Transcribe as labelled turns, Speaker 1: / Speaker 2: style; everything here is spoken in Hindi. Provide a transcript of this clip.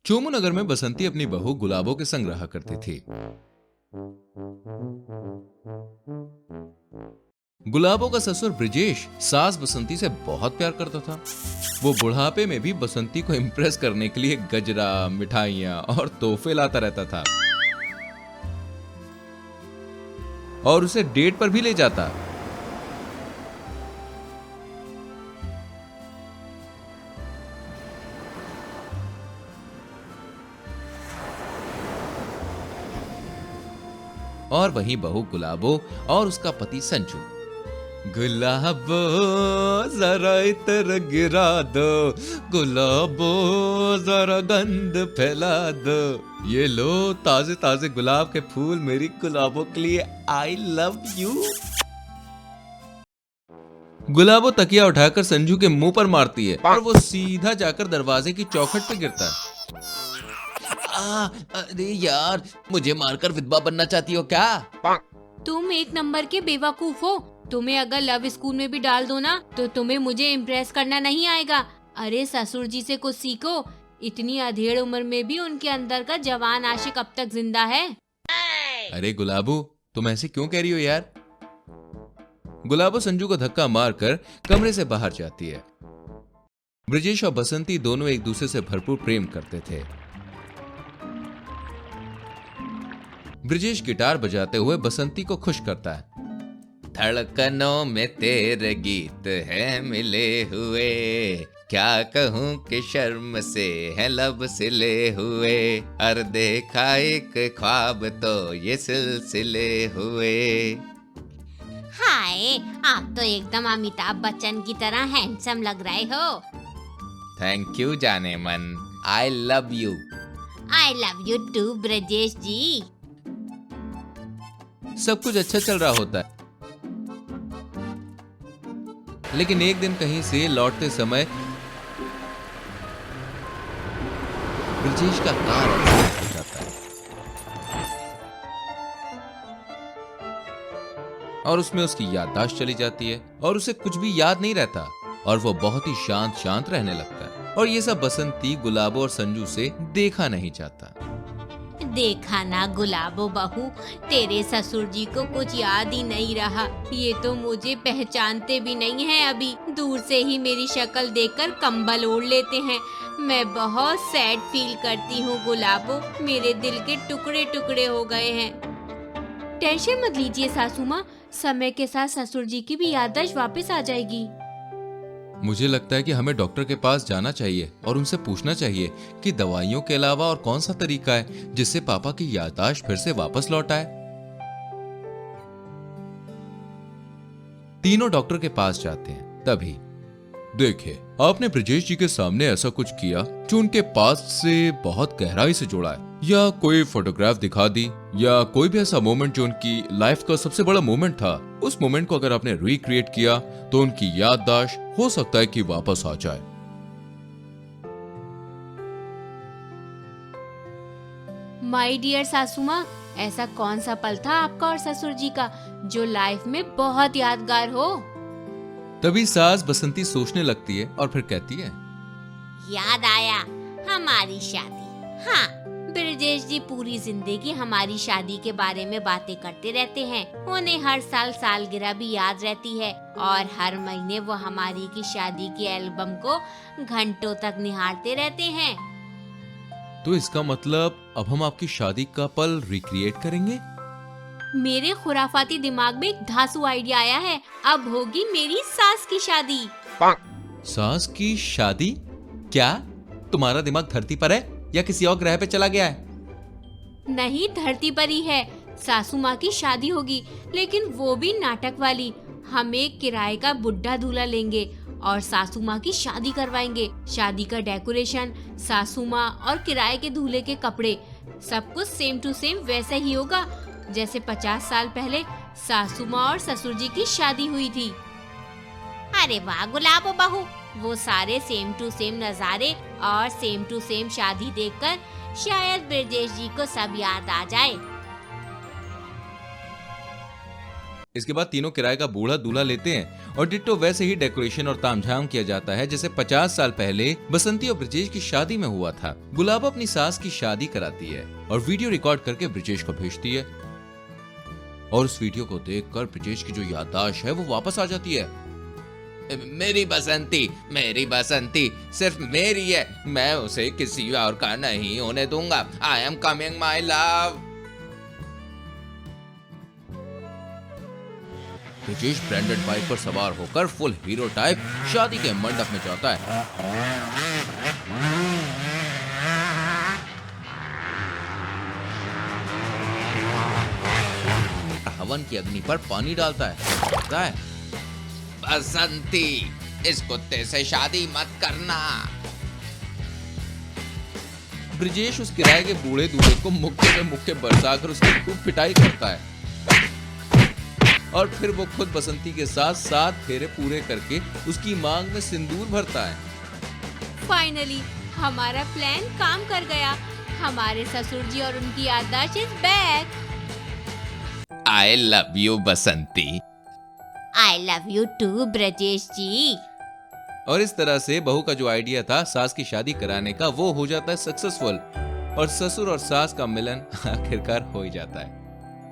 Speaker 1: चोमू नगर में बसंती अपनी बहू गुलाबों के संग रहा करती थी। गुलाबों का ससुर ब्रिजेश सास बसंती से बहुत प्यार करता था। वो बुढ़ापे में भी बसंती को इम्प्रेस करने के लिए गजरा, मिठाइयां और तोहफे लाता रहता था और उसे डेट पर भी ले जाता। और वहीं बहू गुलाबो और उसका पति संजू। गुलाबो जरा इतर गिरा दो, गुलाबो जरा गंध फैला दो, ये लो ताजे ताजे गुलाब के फूल मेरी गुलाबो के लिए, आई लव यू। गुलाबो तकिया उठाकर संजू के मुंह पर मारती है और वो सीधा जाकर दरवाजे की चौखट पे गिरता है। अरे यार, मुझे मारकर विधवा बनना चाहती हो क्या?
Speaker 2: तुम एक नंबर के बेवकूफ हो। तुम्हें अगर लव स्कूल में भी डाल दो ना तो तुम्हें मुझे इम्प्रेस करना नहीं आएगा। अरे ससुर जी से कुछ सीखो। इतनी अधेड़ उम्र में भी उनके अंदर का जवान आशिक अब तक जिंदा है।
Speaker 1: अरे गुलाबो, तुम ऐसे क्यों कह रही हो यार? गुलाबो संजू को धक्का मारकर कमरे से बाहर जाती है। ब्रिजेश और बसंती दोनों एक दूसरे से भरपूर प्रेम करते थे। ब्रिजेश गिटार बजाते हुए बसंती को खुश करता है। धड़कनों में तेरे गीत है मिले हुए, क्या कहूं कि शर्म से है लब सिले हुए, और देखा एक ख्वाब तो ये सिलसिले हुए।
Speaker 2: हाय, आप तो एकदम अमिताभ बच्चन की तरह हैंडसम लग रहे हो।
Speaker 1: थैंक यू जाने मन, I love you.
Speaker 2: I love you too Brajesh ji.
Speaker 1: सब कुछ अच्छा चल रहा होता है, लेकिन एक दिन कहीं से लौटते समय ब्रिजेश का कार एक्सीडेंट हो जाता है और उसमें उसकी याददाश्त चली जाती है और उसे कुछ भी याद नहीं रहता और वो बहुत ही शांत शांत रहने लगता है। और ये सब बसंती, गुलाबो और संजू से देखा नहीं जाता।
Speaker 2: देखा ना गुलाबो बहू, तेरे ससुर जी को कुछ याद ही नहीं रहा। ये तो मुझे पहचानते भी नहीं हैं अभी। दूर से ही मेरी शक्ल देखकर कंबल ओढ़ लेते हैं। मैं बहुत सैड फील करती हूँ गुलाबो, मेरे दिल के टुकड़े टुकड़े हो गए हैं। टेंशन मत लीजिए सासू माँ, समय के साथ ससुर जी की भी याददाश्त वापस आ जाएगी।
Speaker 1: मुझे लगता है कि हमें डॉक्टर के पास जाना चाहिए और उनसे पूछना चाहिए कि दवाइयों के अलावा और कौन सा तरीका है जिससे पापा की याददाश्त फिर से वापस लौट आए। तीनों डॉक्टर के पास जाते हैं। तभी देखिए, आपने ब्रिजेश जी के सामने ऐसा कुछ किया जो उनके पास से बहुत गहराई से जुड़ा है, या कोई फोटोग्राफ दिखा दी, या कोई भी ऐसा मोमेंट जो उनकी लाइफ का सबसे बड़ा मोमेंट था, उस मोमेंट को अगर आपने रिक्रिएट किया तो उनकी याददाश्त हो सकता है कि वापस आ जाए।
Speaker 2: माय डियर सासू माँ, ऐसा कौन सा पल था आपका और ससुर जी का जो लाइफ में बहुत यादगार हो?
Speaker 1: तभी सास बसंती सोचने लगती है और फिर कहती है,
Speaker 2: याद आया, हमारी शादी। हाँ, ब्रजेश जी पूरी जिंदगी हमारी शादी के बारे में बातें करते रहते हैं। उन्हें हर साल सालगिरह भी याद रहती है और हर महीने वो हमारी की शादी की एल्बम को घंटों तक निहारते रहते हैं।
Speaker 1: तो इसका मतलब अब हम आपकी शादी का पल रिक्रिएट करेंगे?
Speaker 2: मेरे खुराफाती दिमाग में एक धांसू आइडिया आया है। अब होगी मेरी सास की शादी।
Speaker 1: सास की शादी? क्या तुम्हारा दिमाग धरती पर है या किसी और ग्रह पे चला गया है?
Speaker 2: नहीं, धरती पर ही है। सासू माँ की शादी होगी, लेकिन वो भी नाटक वाली। हम एक किराए का बुढ़ा दूल्हा लेंगे और सासू माँ की शादी करवाएंगे। शादी का डेकोरेशन, सासू माँ और किराए के दूल्हे के कपड़े, सब कुछ सेम टू सेम वैसे ही होगा जैसे 50 साल पहले सासू माँ और ससुर जी की शादी हुई थी। अरे वाह गुलाबो बहू, वो सारे सेम टू सेम नजारे और सेम टू सेम शादी देखकर शायद ब्रजेश जी को सब याद आ जाए।
Speaker 1: इसके बाद तीनों किराए का बूढ़ा दूल्हा लेते हैं और डिट्टो वैसे ही डेकोरेशन और तामझाम किया जाता है जैसे 50 साल पहले बसंती और ब्रिजेश की शादी में हुआ था। गुलाबा अपनी सास की शादी कराती है और वीडियो रिकॉर्ड करके ब्रिजेश को भेजती है और उस वीडियो को देखकर ब्रिजेश की जो याददाश्त है वो वापस आ जाती है। मेरी बसंती सिर्फ मेरी है, मैं उसे किसी और का नहीं होने दूंगा। I am coming my love. Brijesh branded bike पर सवार होकर फुल हीरो टाइप शादी के मंडप में जाता है। हवन की अग्नि पर पानी डालता है, कहता है, बसंती, इस कुत्ते से शादी मत करना। ब्रिजेश उस किराए के बूढ़े दूल्हे को मुक्के पे मुक्के बरसाकर उसकी खूब पिटाई करता है और फिर वो खुद बसंती के साथ 7 फेरे पूरे करके उसकी मांग में सिंदूर भरता है।
Speaker 2: फाइनली हमारा प्लान काम कर गया। हमारे ससुर जी और उनकी याददाश्त is back.
Speaker 1: I love you Basanti.
Speaker 2: I love you too Brajesh ji.
Speaker 1: और इस तरह से बहू का जो आइडिया था सास की शादी कराने का वो हो जाता है सक्सेसफुल और ससुर और सास का मिलन आखिरकार हो ही जाता है।